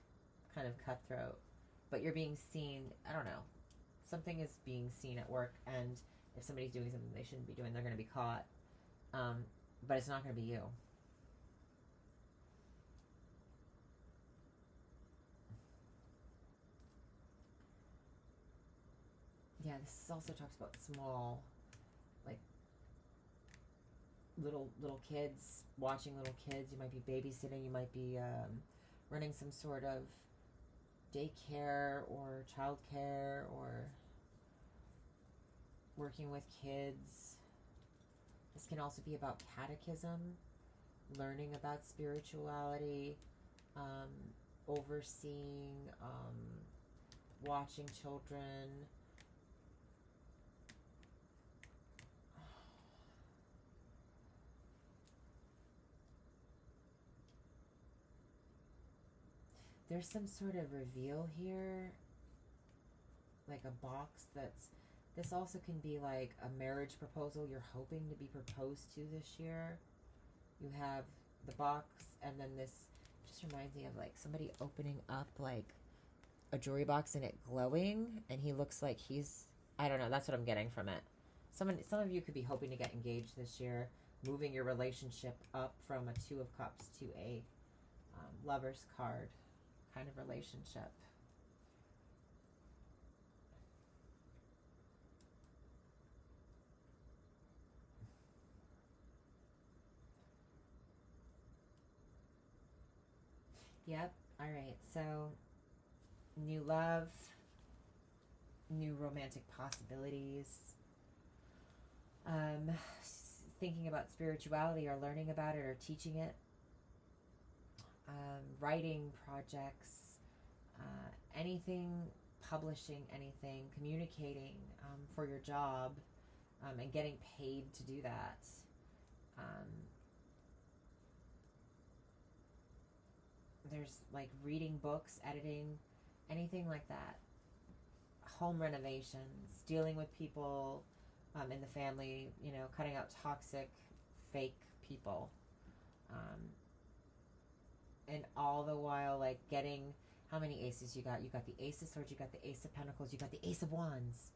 kind of cutthroat, but you're being seen. I don't know, something is being seen at work, and if somebody's doing something they shouldn't be doing, they're going to be caught, but it's not going to be you. Yeah, this also talks about small, like little kids, watching little kids. You might be babysitting, you might be running some sort of daycare or childcare, or working with kids. This can also be about catechism, learning about spirituality, overseeing, watching children. There's some sort of reveal here, like a box this also can be like a marriage proposal you're hoping to be proposed to this year. You have the box, and then this Just reminds me of like somebody opening up like a jewelry box and it glowing, and he looks like he's, I don't know, that's what I'm getting from it. Some of you could be hoping to get engaged this year, moving your relationship up from a Two of Cups to a Lover's card kind of relationship. Yep. All right. So, new love, new romantic possibilities. Thinking about spirituality or learning about it or teaching it. Writing projects, anything, publishing anything, communicating for your job, and getting paid to do that. There's like reading books, editing, anything like that. Home renovations, dealing with people in the family, you know, cutting out toxic, fake people. And all the while, like, getting, how many aces you got? You got the Ace of Swords, you got the Ace of Pentacles, you got the Ace of Wands.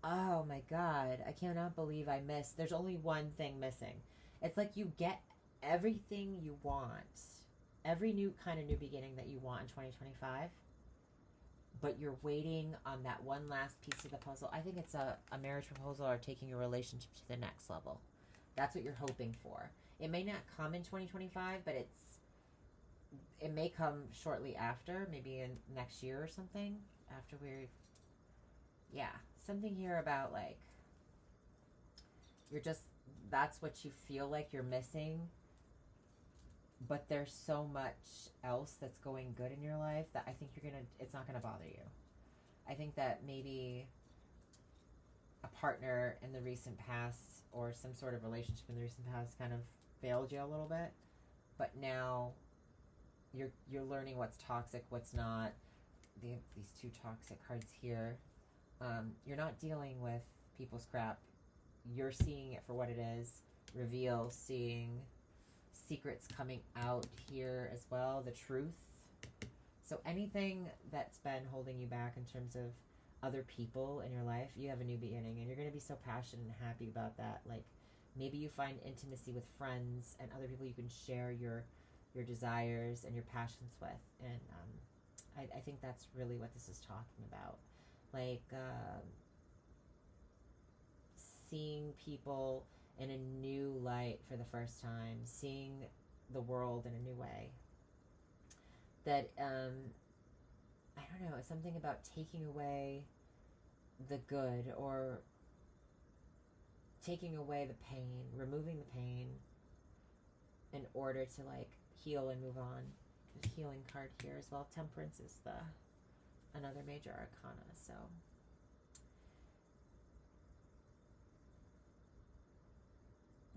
Oh my God, I cannot believe I missed. There's only one thing missing. It's like you get everything you want, every new beginning that you want in 2025, but you're waiting on that one last piece of the puzzle. I think it's a marriage proposal or taking a relationship to the next level. That's what you're hoping for. It may not come in 2025, but it may come shortly after, maybe in next year or something, after something here about like, that's what you feel like you're missing, but there's so much else that's going good in your life that I think it's not gonna bother you. I think that maybe a partner in the recent past or some sort of relationship in the recent past kind of failed you a little bit, but now you're learning what's toxic, what's not. They have these two toxic cards here. You're not dealing with people's crap. You're seeing it for what it is. Reveal, seeing secrets coming out here as well, the truth. So anything that's been holding you back in terms of other people in your life, you have a new beginning, and you're going to be so passionate and happy about that. Like, maybe you find intimacy with friends and other people you can share your desires and your passions with, and I think that's really what this is talking about. Like, seeing people in a new light for the first time, seeing the world in a new way. That, I don't know, it's something about taking away the good, or taking away the pain, removing the pain in order to like heal and move on. There's a healing card here as well. Temperance is another major arcana. So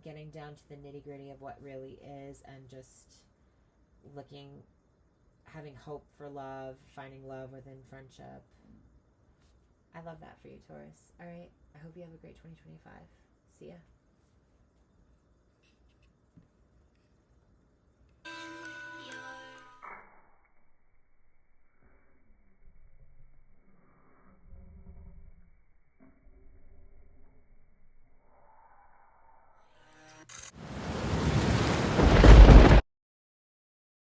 getting down to the nitty gritty of what really is, and just having hope for love, finding love within friendship. I love that for you, Taurus. All right. I hope you have a great 2025. See ya.